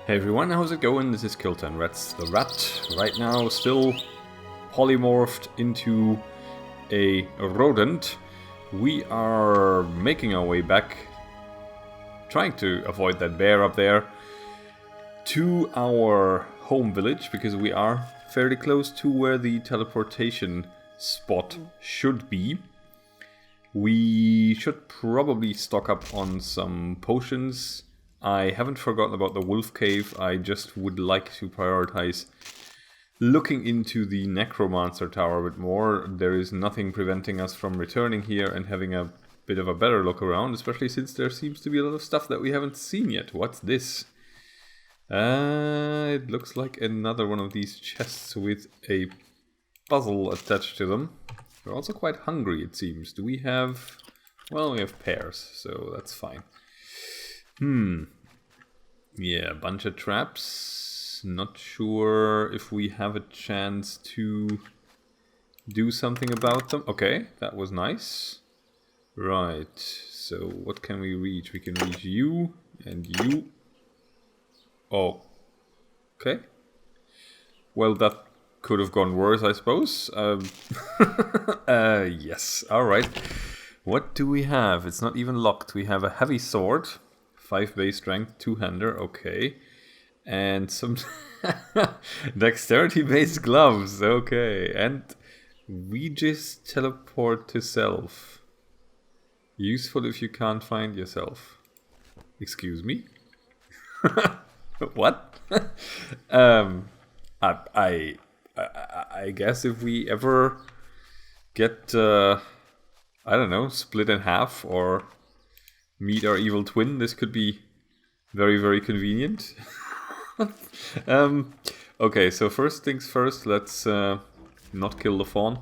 Hey everyone, how's it going? This is Kilton Rats the Rat. Right now, still polymorphed into a rodent. We are making our way back, trying to avoid that bear up there, to our home village, because we are fairly close to where the teleportation spot should be. We should probably stock up on some potions. I haven't forgotten about the wolf cave. I just would like to prioritize looking into the necromancer tower a bit more. There is nothing preventing us from returning here and having a bit of a better look around, especially since there seems to be a lot of stuff that we haven't seen yet. What's this? It looks like another one of these chests with a puzzle attached to them. We're also quite hungry, it seems. Do we have... well, we have pears, so that's fine. Yeah, a bunch of traps. Not sure if we have a chance to do something about them. Okay, that was nice. Right, so what can we reach? We can reach you and you. Oh, okay. Well, that could have gone worse, I suppose. Yes, alright. What do we have? It's not even locked. We have a heavy sword. 5 base strength, 2-hander, okay. And some dexterity-based gloves, okay. And we just teleport to self. Useful if you can't find yourself. Excuse me? What? I guess if we ever get, I don't know, split in half or meet our evil twin, this could be very, very convenient. Okay, so first things first, let's not kill the fawn.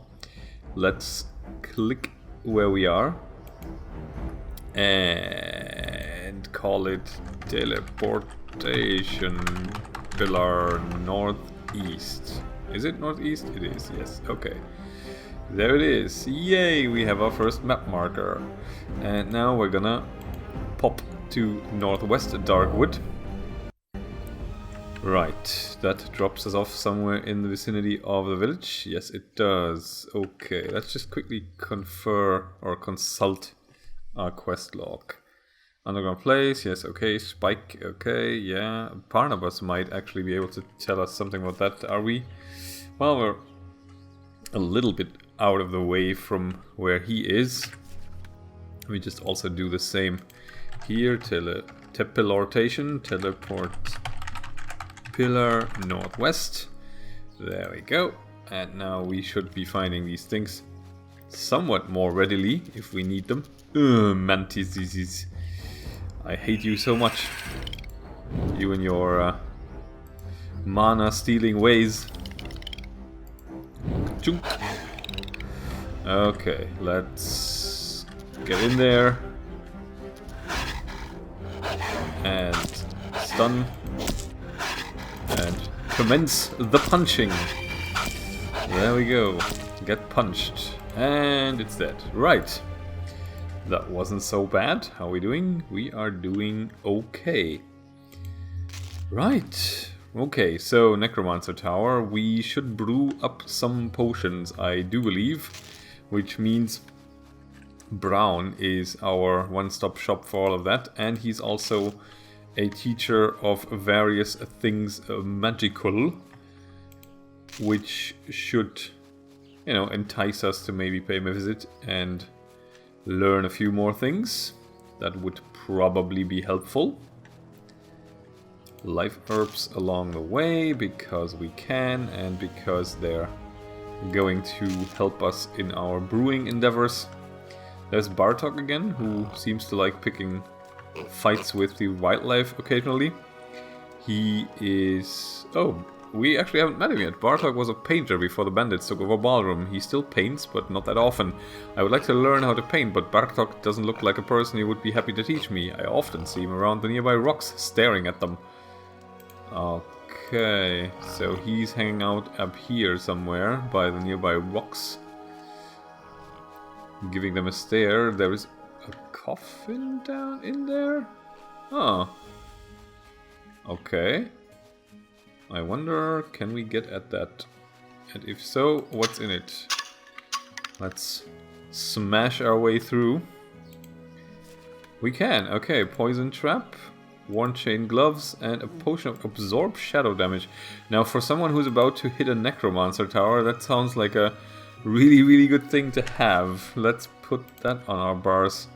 Let's click where we are and call it teleportation pillar northeast. Is it northeast? It is, yes, okay. There it is. Yay, we have our first map marker. And now we're gonna pop to northwest Darkwood. Right, that drops us off somewhere in the vicinity of the village. Yes, it does. Okay, let's just quickly confer or consult our quest log. Underground place, yes, okay. Spike, okay, yeah. Barnabas might actually be able to tell us something about that. Are we? Well, we're a little bit out of the way from where he is. We just also do the same here. Teleportation, teleport pillar northwest. There we go. And now we should be finding these things somewhat more readily if we need them. Mantises. I hate you so much. You and your mana stealing ways. Okay, let's get in there and stun and commence the punching. There we go. Get punched. And it's dead. Right. That wasn't so bad. How are we doing? We are doing okay. Right. Okay, so Necromancer Tower. We should brew up some potions, I do believe. Which means Brown is our one-stop shop for all of that. And he's also a teacher of various things magical. Which should, you know, entice us to maybe pay him a visit and learn a few more things. That would probably be helpful. Life herbs along the way because we can and because they're going to help us in our brewing endeavors. There's Bartok again, who seems to like picking fights with the wildlife occasionally. He is... oh, we actually haven't met him yet. Bartok was a painter before the bandits took over Balrum. He still paints, but not that often. I would like to learn how to paint, but Bartok doesn't look like a person who would be happy to teach me. I often see him around the nearby rocks, staring at them. Okay, so he's hanging out up here somewhere by the nearby rocks. Giving them a stare. There is a coffin down in there? Oh. Okay. I wonder, can we get at that? And if so, what's in it? Let's smash our way through. We can. Okay, poison trap, worn chain gloves, and a potion of absorb shadow damage. Now, for someone who's about to hit a necromancer tower, that sounds like a really, really good thing to have. Let's put that on our bars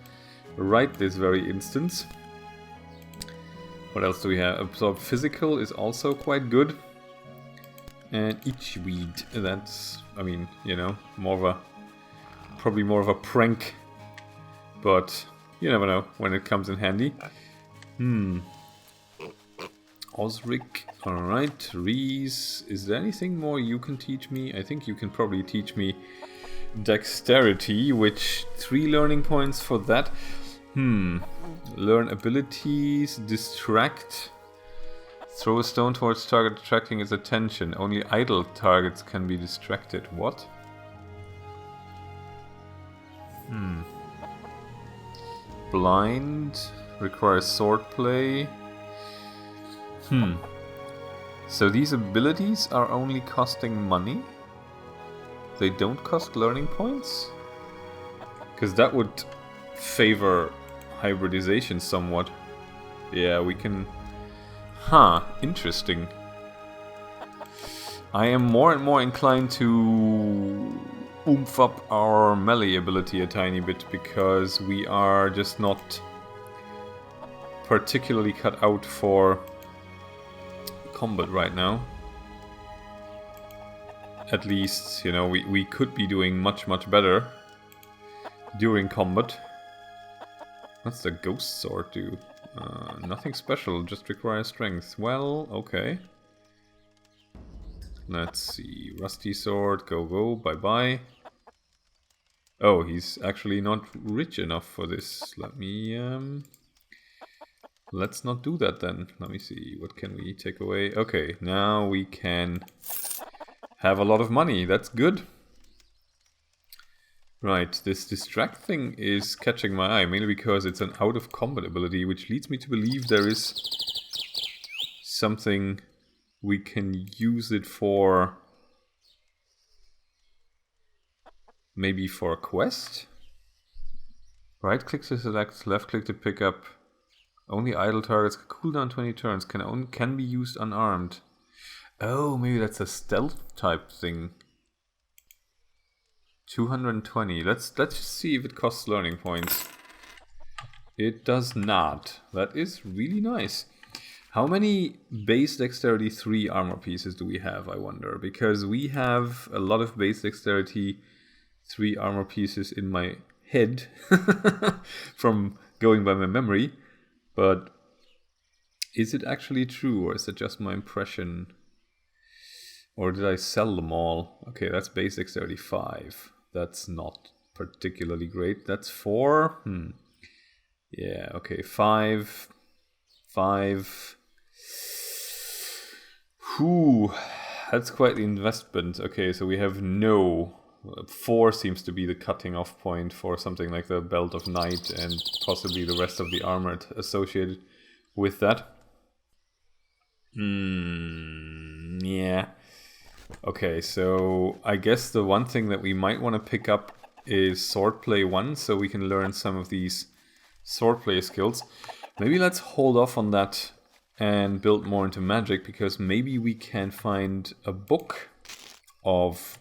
right this very instant. What else do we have? Absorb physical is also quite good. And itchweed, that's, I mean, you know, probably more of a prank. But you never know when it comes in handy. Osric, alright. Reese, is there anything more you can teach me? I think you can probably teach me dexterity, which 3 learning points for that. Learn abilities, distract. Throw a stone towards target, attracting its attention. Only idle targets can be distracted. What? Blind. Requires swordplay. So these abilities are only costing money? They don't cost learning points? Because that would favor hybridization somewhat. Yeah, we can... interesting. I am more and more inclined to oomph up our melee ability a tiny bit, because we are just not particularly cut out for combat right now. At least, you know, we could be doing much, much better during combat. What's the ghost sword do? Nothing special, just requires strength. Well, okay. Let's see. Rusty sword, go, bye-bye. Oh, he's actually not rich enough for this. Let me, let's not do that then. Let me see, what can we take away? Okay, now we can have a lot of money. That's good. Right, this distract thing is catching my eye, mainly because it's an out-of-combat ability, which leads me to believe there is something we can use it for. Maybe for a quest? Right-click to select, left-click to pick up. Only idle targets can cool down 20 turns, can be used unarmed. Oh, maybe that's a stealth type thing. 220. Let's just see if it costs learning points. It does not. That is really nice. How many base dexterity 3 armor pieces do we have, I wonder? Because we have a lot of base dexterity 3 armor pieces in my head from going by my memory. But is it actually true, or is it just my impression? Or did I sell them all? Okay, that's base dexterity 5. That's not particularly great. That's 4. Yeah, okay, 5. 5. Whew. That's quite the investment. Okay, so we have no... 4 seems to be the cutting off point for something like the Belt of Night and possibly the rest of the armor associated with that. Yeah. Okay, so I guess the one thing that we might want to pick up is Swordplay 1, so we can learn some of these swordplay skills. Maybe let's hold off on that and build more into magic, because maybe we can find a book of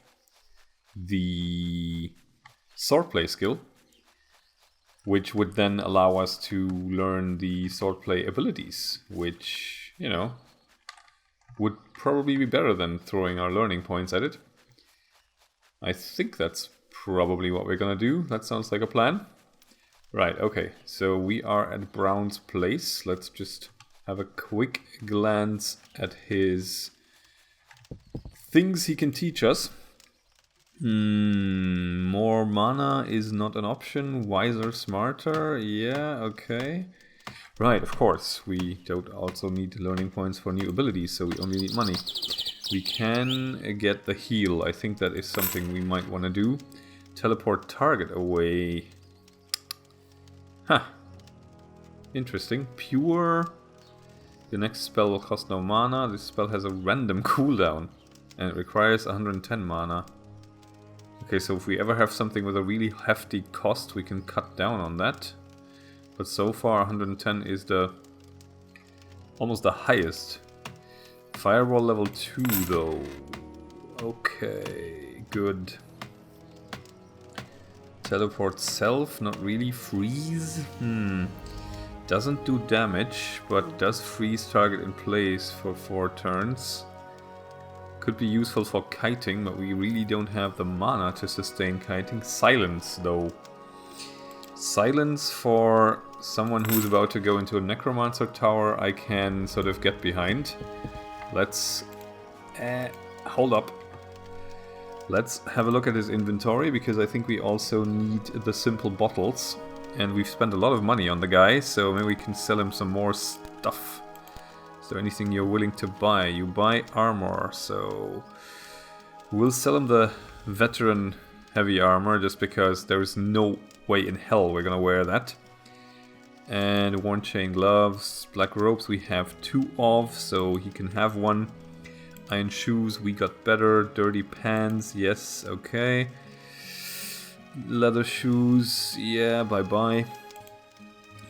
the swordplay skill, which would then allow us to learn the swordplay abilities, which, you know, would probably be better than throwing our learning points at it. I think that's probably what we're gonna do. That sounds like a plan. Right, okay, so we are at Brown's place. Let's just have a quick glance at his things he can teach us. More mana is not an option. Wiser, smarter, yeah, okay. Right, of course, we don't also need learning points for new abilities, so we only need money. We can get the heal. I think that is something we might want to do. Teleport target away. Huh. Interesting. Pure Your next spell will cost no mana. This spell has a random cooldown and it requires 110 mana. Okay, so if we ever have something with a really hefty cost, we can cut down on that. But so far 110 is almost the highest. Firewall level 2 though. Okay, good. Teleport self, not really. Freeze? Doesn't do damage, but does freeze target in place for 4 turns. Could be useful for kiting, but we really don't have the mana to sustain kiting. Silence, though. Silence for someone who's about to go into a necromancer tower, I can sort of get behind. Let's... hold up. Let's have a look at his inventory, because I think we also need the simple bottles. And we've spent a lot of money on the guy, so maybe we can sell him some more stuff. Is there anything you're willing to buy? You buy armor, so we'll sell him the veteran heavy armor just because there is no way in hell we're gonna wear that. And worn chain gloves, black robes we have 2 of, so he can have one. Iron shoes we got better, dirty pants, yes, okay. Leather shoes, yeah, bye bye.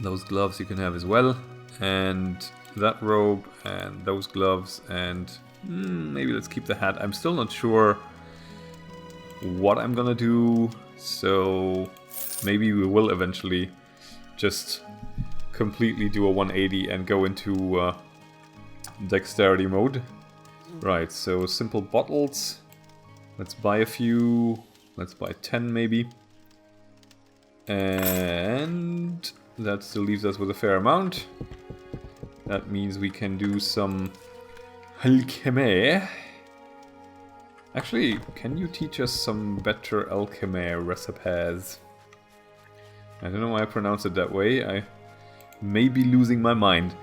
Those gloves you can have as well, and that robe and those gloves, and maybe let's keep the hat. I'm still not sure what I'm gonna do, so maybe we will eventually just completely do a 180 and go into dexterity mode. Right, so simple bottles. Let's buy a few. Let's buy 10 maybe. And that still leaves us with a fair amount. That means we can do some alchemy. Actually, can you teach us some better alchemy recipes? I don't know why I pronounce it that way. I may be losing my mind.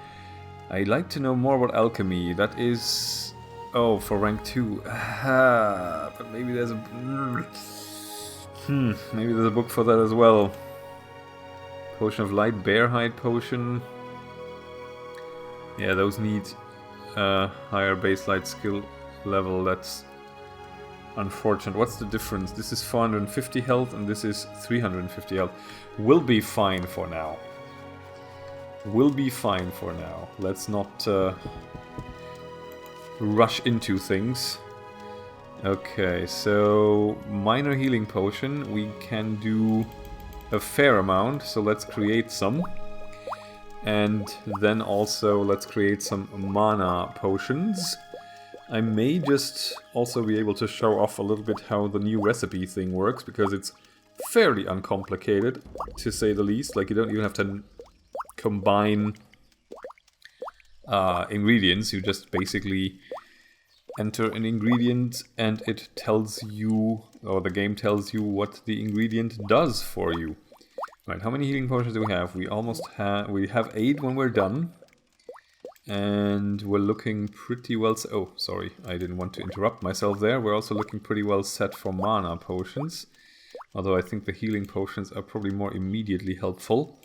I'd like to know more about alchemy. That is... oh, for rank 2. But maybe there's a... maybe there's a book for that as well. Potion of Light, Bear Hide Potion. Yeah, those need higher base light skill level. That's unfortunate. What's the difference? This is 450 health and this is 350 health. We'll be fine for now. We'll be fine for now. Let's not rush into things. Okay, so minor healing potion. We can do a fair amount, so let's create some. And then also let's create some mana potions. I may just also be able to show off a little bit how the new recipe thing works, because it's fairly uncomplicated, to say the least. Like, you don't even have to combine ingredients. You just basically enter an ingredient and it tells you, or the game tells you, what the ingredient does for you. Right, how many healing potions do we have? We almost have, we have 8 when we're done. And we're looking pretty well, oh, sorry, I didn't want to interrupt myself there. We're also looking pretty well set for mana potions. Although I think the healing potions are probably more immediately helpful.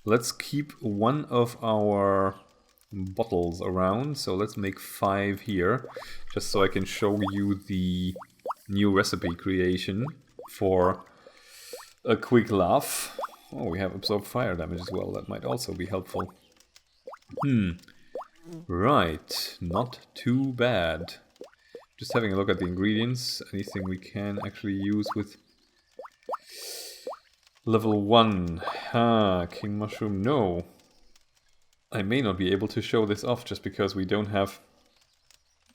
Let's keep one of our bottles around, so let's make 5 here, just so I can show you the new recipe creation for a quick laugh. Oh, we have absorb fire damage as well, that might also be helpful. Right, not too bad. Just having a look at the ingredients, anything we can actually use with level 1. King Mushroom, no. I may not be able to show this off just because we don't have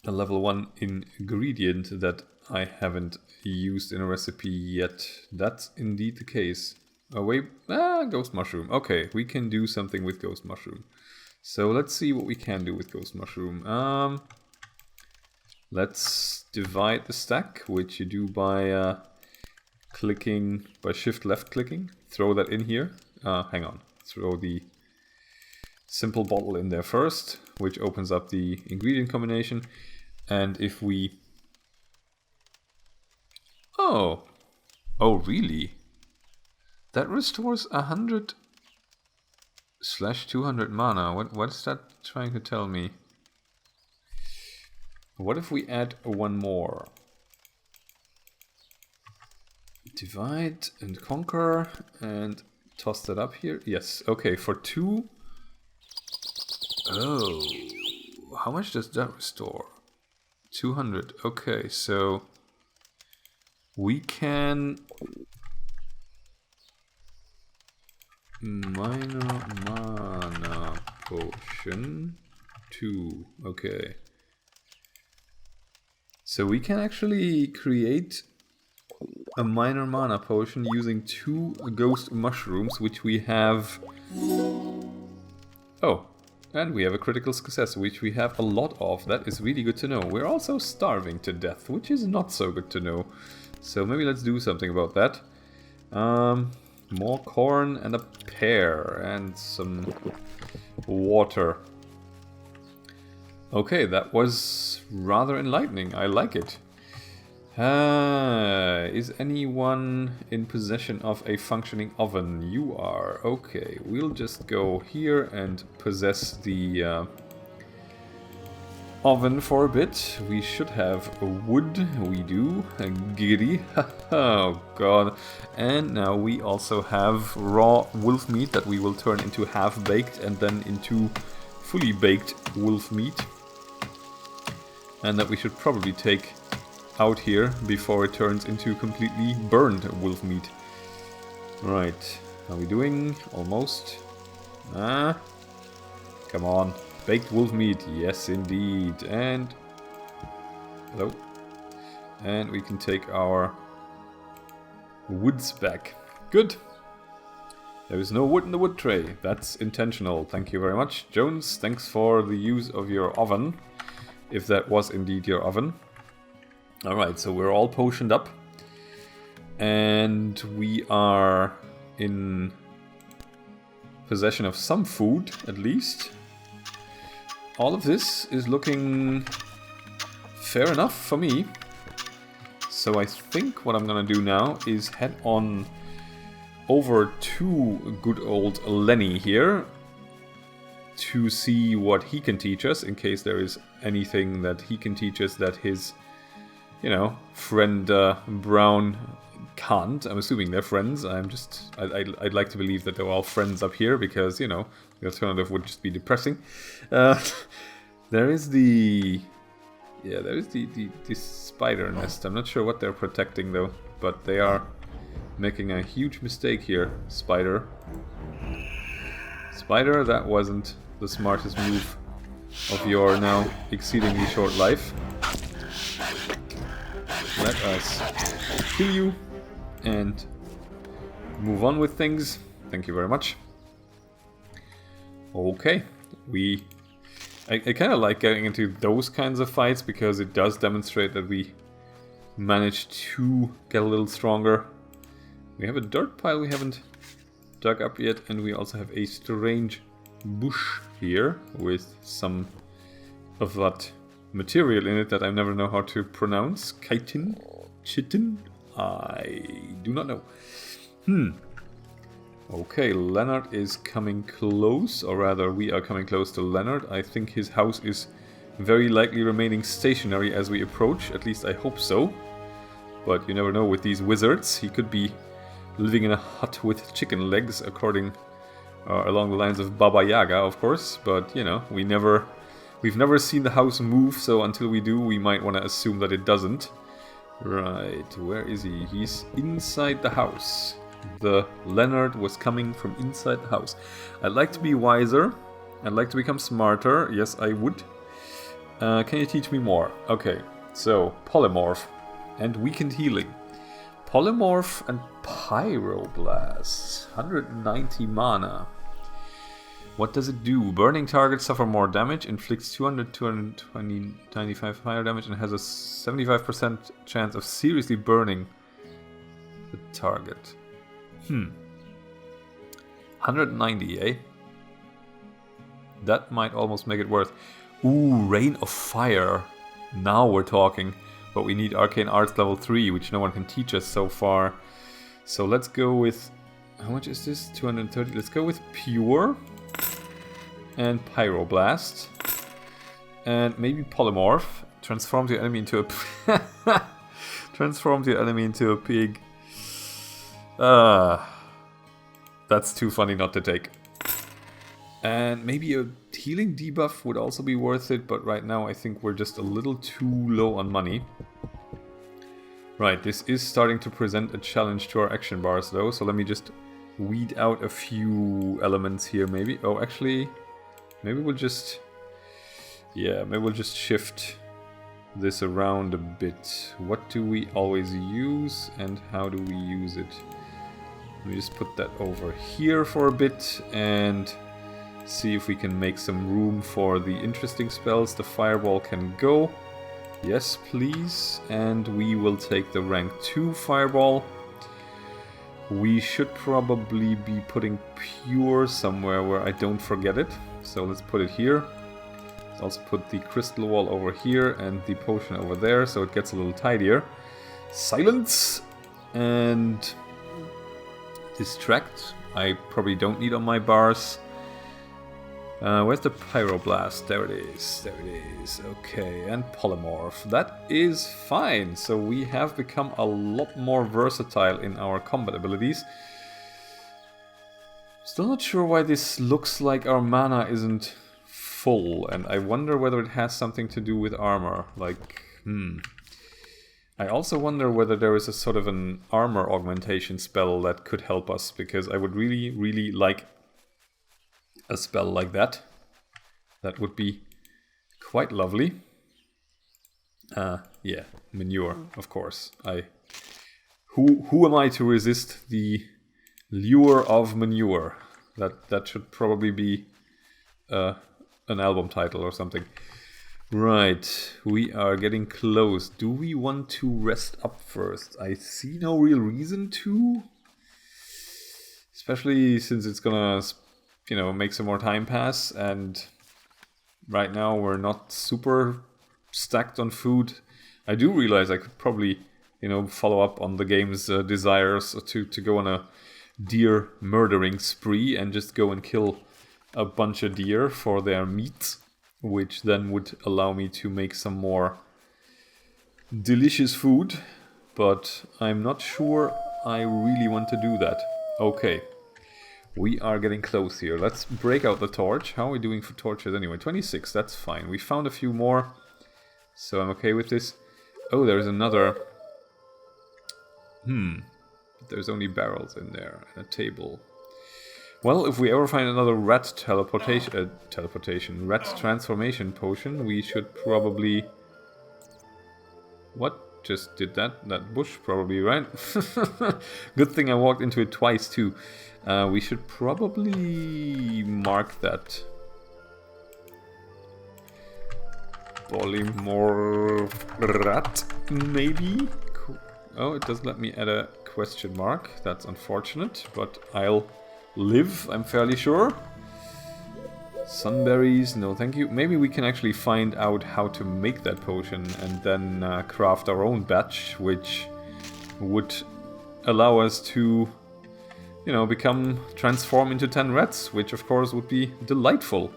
a level 1 ingredient that I haven't used in a recipe yet. That's indeed the case. Oh wait, Ghost Mushroom. Okay, we can do something with Ghost Mushroom. So let's see what we can do with Ghost Mushroom. Let's divide the stack, which you do by clicking, by shift left clicking. Throw that in here. Hang on, throw the simple bottle in there first, which opens up the ingredient combination. And if we... Oh really? That restores 100 Slash 200 mana. What is that trying to tell me? What if we add one more? Divide and conquer and toss that up here. Yes, okay, for 2. Oh, how much does that restore? 200. Okay, so we can minor mana potion 2. Okay. So we can actually create a minor mana potion using 2 ghost mushrooms, which we have. Oh, and we have a critical success, which we have a lot of. That is really good to know. We're also starving to death, which is not so good to know. So maybe let's do something about that. More corn and a pear and some water. Okay, that was rather enlightening. I like it. Is anyone in possession of a functioning oven? You are. Okay, we'll just go here and possess the oven for a bit. We should have a wood. We do. A giddy. Oh god. And now we also have raw wolf meat that we will turn into half-baked and then into fully baked wolf meat. And that we should probably take out here before it turns into completely burned wolf meat. Right, how are we doing? Almost. Ah, come on. Baked wolf meat, yes indeed. And hello. And we can take our woods back. Good. There is no wood in the wood tray. That's intentional. Thank you very much, Jones. Thanks for the use of your oven, if that was indeed your oven. Alright, so we're all potioned up. And we are in possession of some food, at least. All of this is looking fair enough for me. So I think what I'm gonna do now is head on over to good old Lenny here to see what he can teach us, in case there is anything that he can teach us that his, you know, friend Brown can't. I'm assuming they're friends. I'd like to believe that they're all friends up here, because, you know, the alternative would just be depressing. There is the... yeah, there is the spider nest. I'm not sure what they're protecting though, but they are making a huge mistake here, Spider. Spider, that wasn't the smartest move of your now exceedingly short life. Let us kill you and move on with things. Thank you very much. Okay, I kind of like getting into those kinds of fights, because it does demonstrate that we managed to get a little stronger. We have a dirt pile we haven't dug up yet, and we also have a strange bush here with some of that material in it that I never know how to pronounce. Chitin? Chitin? I do not know. Okay, Leonard is coming close, or rather we are coming close to Leonard. I think his house is very likely remaining stationary as we approach, at least I hope so. But you never know with these wizards. He could be living in a hut with chicken legs, according along the lines of Baba Yaga, of course. But, you know, we've never seen the house move, so until we do, we might want to assume that it doesn't. Right, where is he? He's inside the house. The Leonard was coming from inside the house. I'd like to be wiser. I'd like to become smarter. Yes, I would. Can you teach me more? Okay, so polymorph and weakened healing. Polymorph and pyroblast. 190 mana. What does it do? Burning targets suffer more damage, inflicts 200, 220, 95 higher damage, and has a 75% chance of seriously burning the target. 190, eh? That might almost make it worth. Ooh, Rain of Fire. Now we're talking. But we need Arcane Arts level 3, which no one can teach us so far. So let's go with... how much is this? 230. Let's go with Pure. And Pyroblast. And maybe Polymorph. Transforms your enemy into a... Transforms your enemy into a pig. That's too funny not to take. And maybe a healing debuff would also be worth it, but right now I think we're just a little too low on money. Right, this is starting to present a challenge to our action bars though, so let me just weed out a few elements here maybe. Oh, actually, maybe we'll just... Yeah, maybe we'll just shift this around a bit. What do we always use and how do we use it? Let me just put that over here for a bit and see if we can make some room for the interesting spells. The fireball can go. Yes, please. And we will take the rank 2 fireball. We should probably be putting pure somewhere where I don't forget it. So let's put it here. Let's also put the crystal wall over here and the potion over there so it gets a little tidier. Silence! And distract. I probably don't need on my bars. Where's the Pyroblast? There it is. There it is. Okay, and Polymorph. That is fine. So we have become a lot more versatile in our combat abilities. Still not sure why this looks like our mana isn't full, and I wonder whether it has something to do with armor. Like, I also wonder whether there is a sort of an armor augmentation spell that could help us, because I would really, really like a spell like that. That would be quite lovely. Yeah, manure, of course. Who am I to resist the lure of manure? That should probably be an album title or something. Right, we are getting close. Do we want to rest up first? I see no real reason to. Especially since it's gonna, you know, make some more time pass, and right now we're not super stacked on food. I do realize I could probably, you know, follow up on the game's desires to go on a deer murdering spree and just go and kill a bunch of deer for their meat, which then would allow me to make some more delicious food, but I'm not sure I really want to do that. Okay. We are getting close here. Let's break out the torch. How are we doing for torches anyway? 26, that's fine. We found a few more, so I'm okay with this. Oh, there's another... There's only barrels in there and a table. Well, if we ever find another rat rat transformation potion, we should probably... What just did that? That bush probably, right? Good thing I walked into it twice too. We should probably mark that. Polymorph rat, maybe? Cool. Oh, it doesn't let me add a question mark. That's unfortunate, but I'll live, I'm fairly sure. Sunberries, no thank you. Maybe we can actually find out how to make that potion and then craft our own batch, which would allow us to, you know, transform into 10 rats, which of course would be delightful.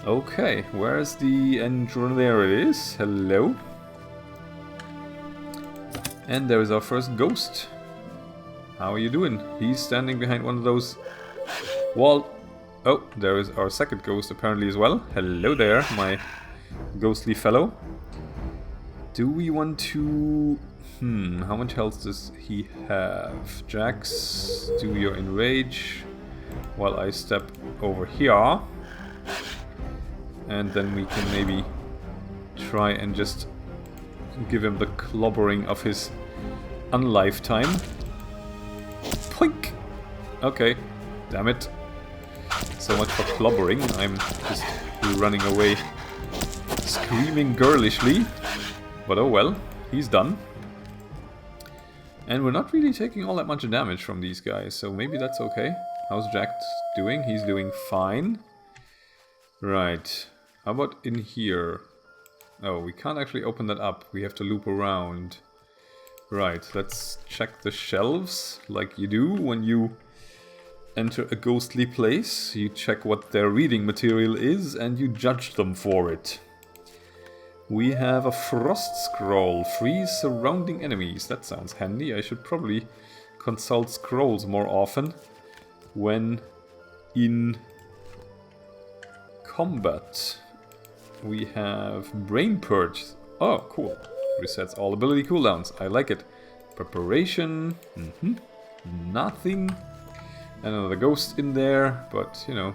Okay, where's the entrance? There it is. Hello. And there is our first ghost. How are you doing? He's standing behind one of those wall. Oh, there is our second ghost apparently as well. Hello there, my ghostly fellow. Do we want to... how much health does he have? Jax, do your enrage while I step over here. And then we can maybe try and just give him the clobbering of his unlifetime. Poink! Okay, damn it. So much for clobbering. I'm just running away screaming girlishly. But oh well, he's done. And we're not really taking all that much damage from these guys, so maybe that's okay. How's Jack doing? He's doing fine. Right. How about in here? Oh, we can't actually open that up. We have to loop around. Right, let's check the shelves, like you do when you enter a ghostly place, you check what their reading material is, and you judge them for it. We have a frost scroll, freeze surrounding enemies. That sounds handy. I should probably consult scrolls more often when in combat. We have brain purge. Oh, cool. Resets all ability cooldowns. I like it. Preparation. Nothing. Another ghost in there, but you know,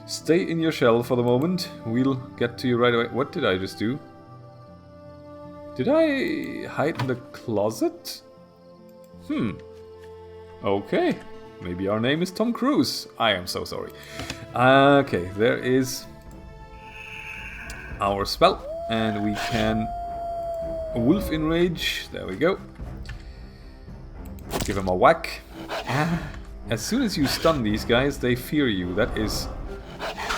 stay in your shell for the moment. We'll get to you right away. What did I just do? Did I hide in the closet? Okay. Maybe our name is Tom Cruise. I am so sorry. Okay, there is our spell. And we can Wolf Enrage. There we go. Give him a whack. As soon as you stun these guys, they fear you. That is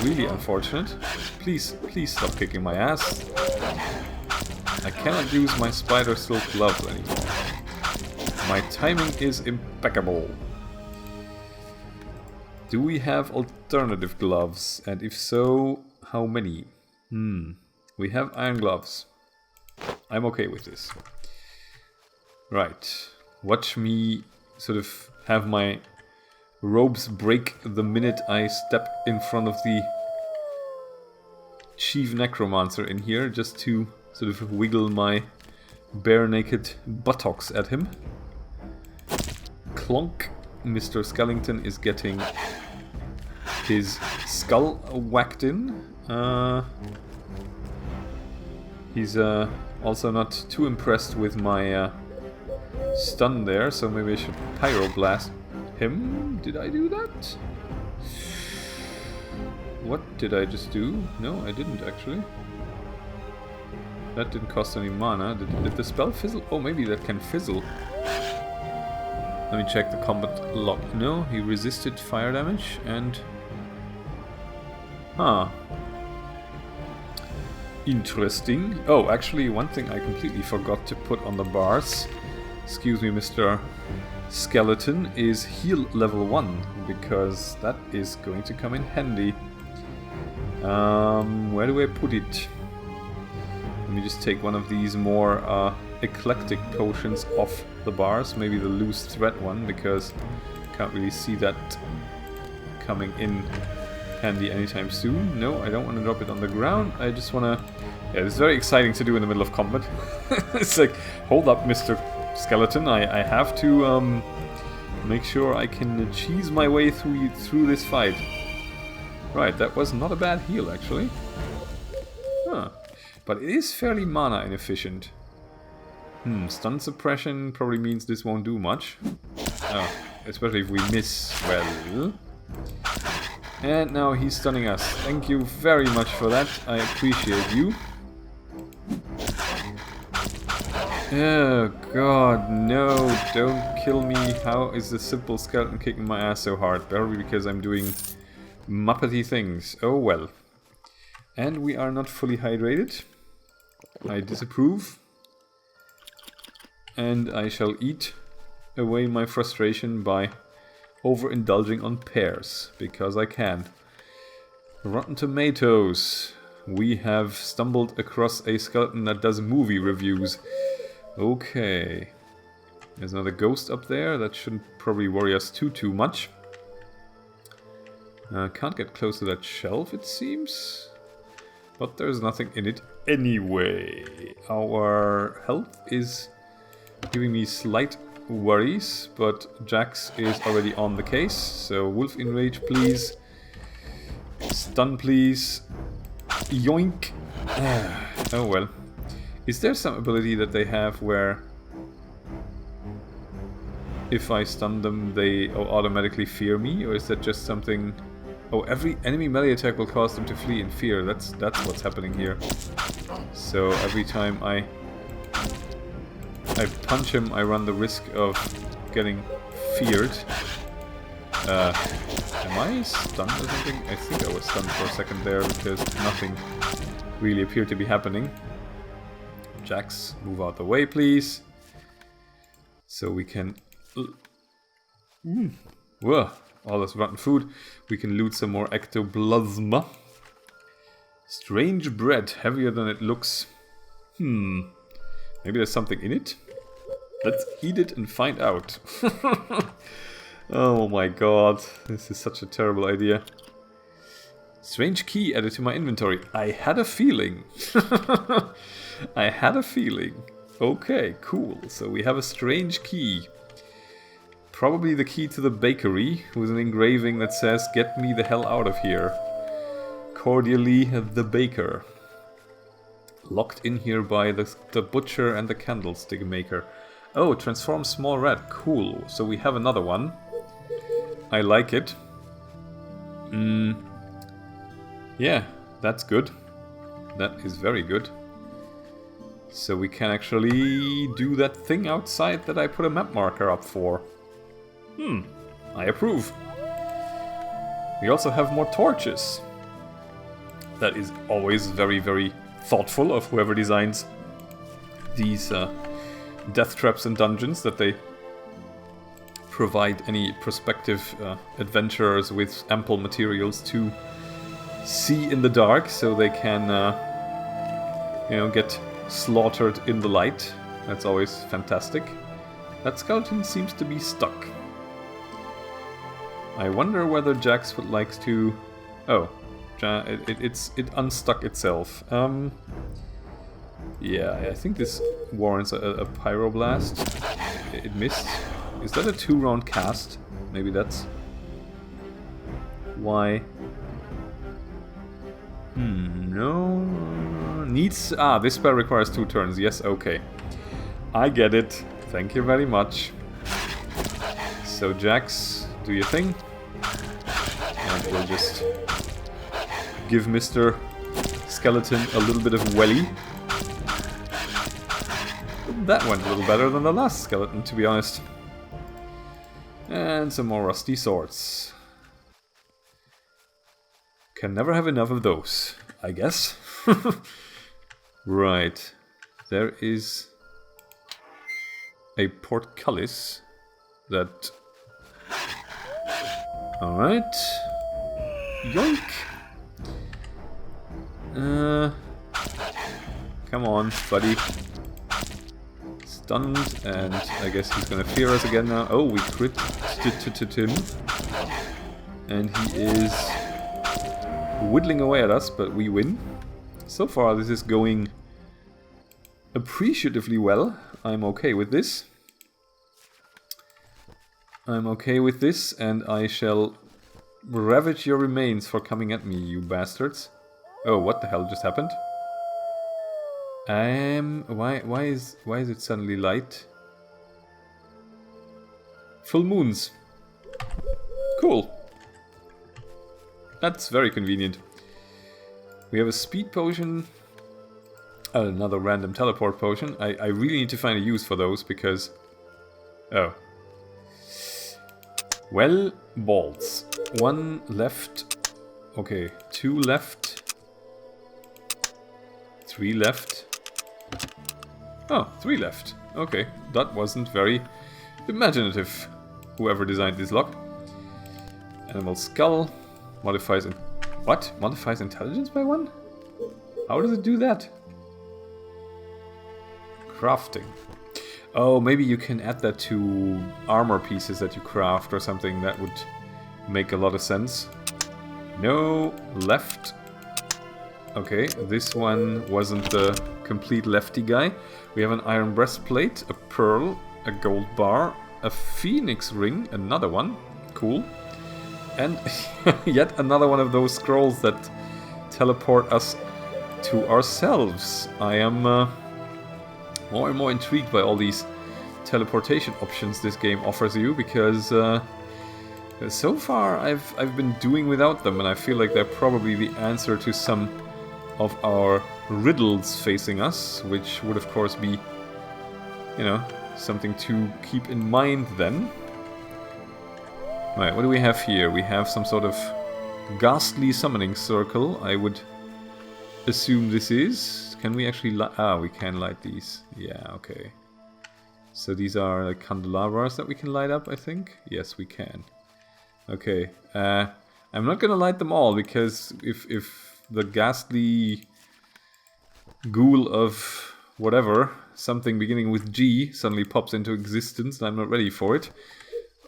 really unfortunate. Please stop kicking my ass. I cannot use my spider silk gloves anymore. My timing is impeccable. Do we have alternative gloves? And if so, how many? We have iron gloves. I'm okay with this. Right. Watch me sort of have my robes break the minute I step in front of the chief necromancer in here, just to sort of wiggle my bare naked buttocks at him. Clonk. Mr. Skellington is getting his skull whacked in. He's also not too impressed with my stun there, so maybe I should pyroblast him. Did I do that? What did I just do? No, I didn't actually. That didn't cost any mana. Did the spell fizzle? Oh, maybe that can fizzle. Let me check the combat log. No, he resisted fire damage and... Interesting. Oh, actually, one thing I completely forgot to put on the bars, excuse me, Mr. Skeleton, is heal level 1, because that is going to come in handy. Where do I put it? Let me just take one of these more eclectic potions off the bars, maybe the loose thread one, because I can't really see that coming in handy anytime soon. No, I don't want to drop it on the ground. I just want to... Yeah, it's very exciting to do in the middle of combat. It's like, hold up, Mr. Skeleton. I have to make sure I can cheese my way through this fight. Right, that was not a bad heal, actually. Huh. But it is fairly mana inefficient. Stun suppression probably means this won't do much. Especially if we miss well. And now he's stunning us. Thank you very much for that. I appreciate you. Oh god, no, don't kill me. How is the simple skeleton kicking my ass so hard? Probably because I'm doing muppety things. Oh well. And we are not fully hydrated. I disapprove. And I shall eat away my frustration by overindulging on pears, because I can. Rotten Tomatoes. We have stumbled across a skeleton that does movie reviews. Okay. There's another ghost up there. That shouldn't probably worry us too much. Can't get close to that shelf, it seems. But there's nothing in it anyway. Our health is giving me slight worries, but Jax is already on the case. So Wolf Enrage, please. Stun, please. Yoink. Oh well. Is there some ability that they have where if I stun them they automatically fear me, or is that just something... Oh, every enemy melee attack will cause them to flee in fear. That's what's happening here. So every time I punch him, I run the risk of getting feared. Am I stunned or something? I think I was stunned for a second there because nothing really appeared to be happening. Jax, move out the way, please. So we can... Whoa, all this rotten food. We can loot some more ectoplasma. Strange bread, heavier than it looks. Maybe there's something in it? Let's eat it and find out. Oh my god, this is such a terrible idea. Strange key added to my inventory. I had a feeling. I had a feeling. Okay, cool. So we have a strange key. Probably the key to the bakery, with an engraving that says, "Get me the hell out of here. Cordially, the baker." Locked in here by the butcher and the candlestick maker. Oh, transform small rat. Cool. So we have another one. I like it. Yeah, that's good. That is very good. So we can actually do that thing outside that I put a map marker up for. I approve. We also have more torches. That is always very, very thoughtful of whoever designs these death traps and dungeons, that they provide any prospective adventurers with ample materials to see in the dark, so they can, get slaughtered in the light. That's always fantastic. That skeleton seems to be stuck. I wonder whether Jax would like to... Oh, it unstuck itself. Yeah, I think this warrants a pyroblast. It missed. Is that a 2-round cast? Maybe that's why. No. Needs... this spell requires 2 turns. Yes, okay. I get it. Thank you very much. So Jax, do your thing. And we'll just give Mr. Skeleton a little bit of welly. That went a little better than the last skeleton, to be honest. And some more rusty swords. Can never have enough of those, I guess. Right. There is a portcullis that... Alright. Yoink! Come on, buddy. Stunned, and I guess he's gonna fear us again now. Oh, we crit him. And he is whittling away at us, but we win. So far this is going appreciatively well. I'm okay with this. And I shall ravage your remains for coming at me, you bastards. Oh, what the hell just happened? Why is it suddenly light? Full moons. Cool. That's very convenient. We have a speed potion. Another random teleport potion. I really need to find a use for those because... Oh. Well, balls. 1 left. Okay, 2 left. 3 left. Oh, 3 left. Okay, that wasn't very imaginative, whoever designed this lock. Animal skull. Modifies... What? Modifies intelligence by 1? How does it do that? Crafting. Oh, maybe you can add that to armor pieces that you craft or something. That would make a lot of sense. No, left. Okay, this one wasn't the complete lefty guy. We have an iron breastplate, a pearl, a gold bar, a phoenix ring, another one. Cool. And yet another one of those scrolls that teleport us to ourselves. I am more and more intrigued by all these teleportation options this game offers you, because so far I've been doing without them, and I feel like they're probably the answer to some of our riddles facing us, which would of course be, something to keep in mind then. Right, what do we have here? We have some sort of ghastly summoning circle, I would assume this is. Can we actually light... Ah, we can light these. Yeah, okay. So these are like candelabras that we can light up, I think? Yes, we can. Okay. I'm not gonna light them all, because if the ghastly ghoul of whatever, something beginning with G, suddenly pops into existence and I'm not ready for it,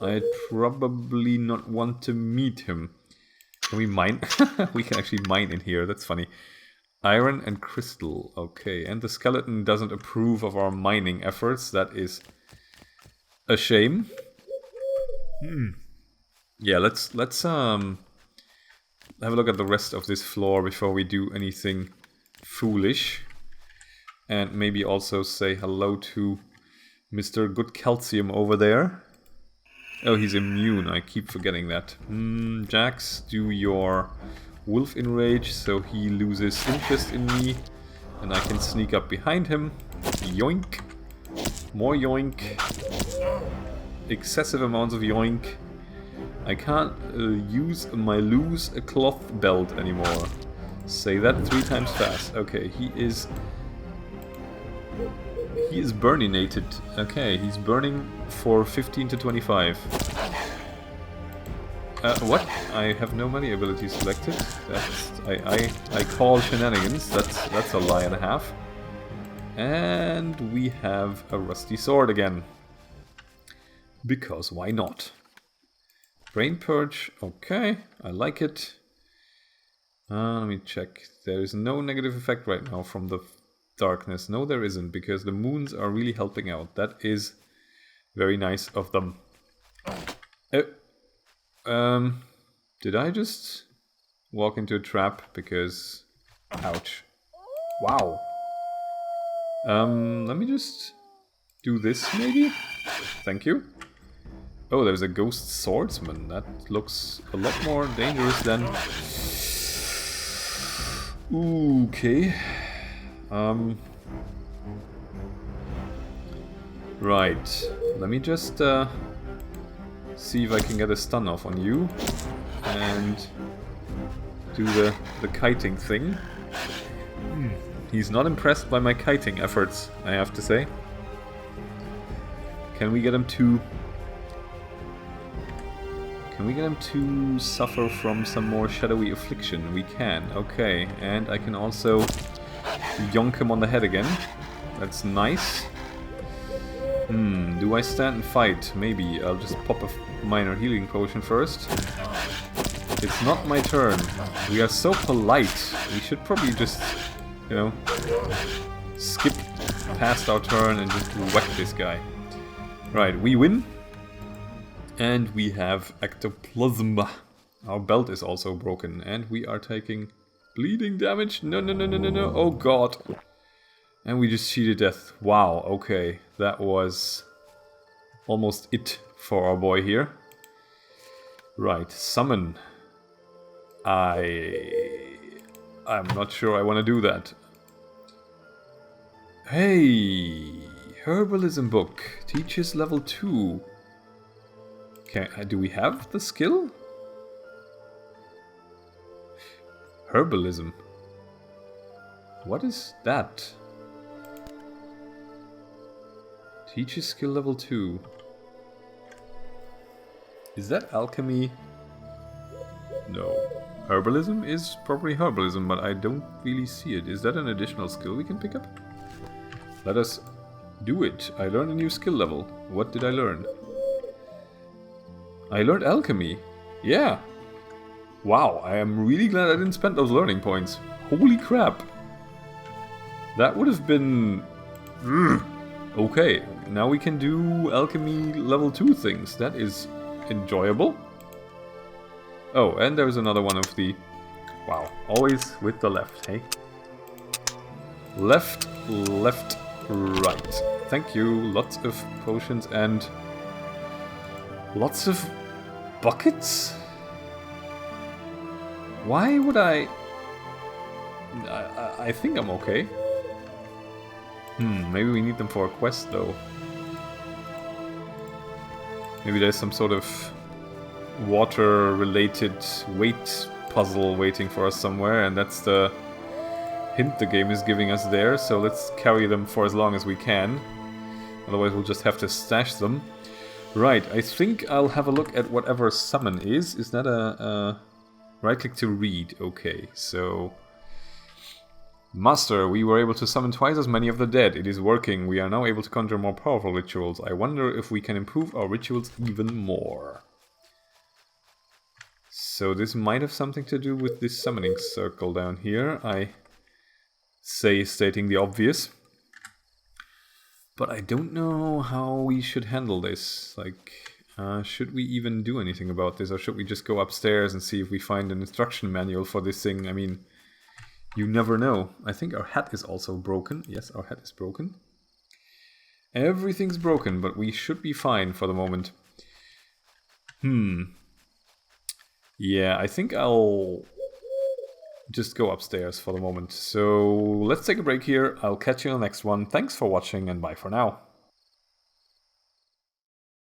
I'd probably not want to meet him. Can we mine? We can actually mine in here, that's funny. Iron and crystal, okay. And the skeleton doesn't approve of our mining efforts, that is a shame. Yeah, let's have a look at the rest of this floor before we do anything foolish. And maybe also say hello to Mr. Good Calcium over there. Oh, he's immune, I keep forgetting that. Jax, do your Wolf Enrage so he loses interest in me. And I can sneak up behind him. Yoink. More yoink. Excessive amounts of yoink. I can't use my loose cloth belt anymore. Say that 3 times fast. Okay, he is burninated. Okay, he's burning for 15 to 25. What? I have no money ability selected. That's I call shenanigans. That's a lie and a half. And we have a rusty sword again. Because why not? Brain Purge, okay, I like it. Let me check. There is no negative effect right now from the darkness. No, there isn't, because the moons are really helping out. That is very nice of them. Did I just walk into a trap? Because, ouch. Wow. Let me just do this, maybe? Thank you. Oh, there's a ghost swordsman. That looks a lot more dangerous than... Okay. Right. Let me just see if I can get a stun off on you. And do the kiting thing. He's not impressed by my kiting efforts, I have to say. Can we get him to... Can we get him to suffer from some more shadowy affliction? We can, okay. And I can also yonk him on the head again. That's nice. Do I stand and fight? Maybe. I'll just pop a minor healing potion first. It's not my turn. We are so polite. We should probably just, you know, skip past our turn and just whack this guy. Right, we win. And we have ectoplasm. Our belt is also broken. And we are taking bleeding damage. No, no, no, no, no, no. Oh god. And we just cheated death. Wow, okay. That was almost it for our boy here. Right, summon. I'm not sure I want to do that. Hey! Herbalism book. Teaches level 2. Okay, do we have the skill? Herbalism. What is that? Teaches skill level 2. Is that alchemy? No. Herbalism is probably herbalism, but I don't really see it. Is that an additional skill we can pick up? Let us do it. I learned a new skill level. What did I learn? I learned alchemy. Yeah. Wow, I am really glad I didn't spend those learning points. Holy crap. That would have been... Okay, now we can do alchemy level 2 things. That is enjoyable. Oh, and there's another one of the... Wow, always with the left, hey? Left, left, right. Thank you. Lots of potions and... Lots of buckets? Why would I think I'm okay. Maybe we need them for a quest though. Maybe there's some sort of water-related weight puzzle waiting for us somewhere, and that's the hint the game is giving us there, so let's carry them for as long as we can. Otherwise we'll just have to stash them. Right, I think I'll have a look at whatever summon is. Is that a right-click to read? Okay, so... Master, we were able to summon twice as many of the dead. It is working. We are now able to conjure more powerful rituals. I wonder if we can improve our rituals even more. So this might have something to do with this summoning circle down here. I say stating the obvious. But I don't know how we should handle this. Like, should we even do anything about this? Or should we just go upstairs and see if we find an instruction manual for this thing? I mean... You never know. I think our hat is also broken. Yes, our hat is broken. Everything's broken, but we should be fine for the moment. Yeah, I think I'll just go upstairs for the moment. So let's take a break here. I'll catch you on the next one. Thanks for watching and bye for now.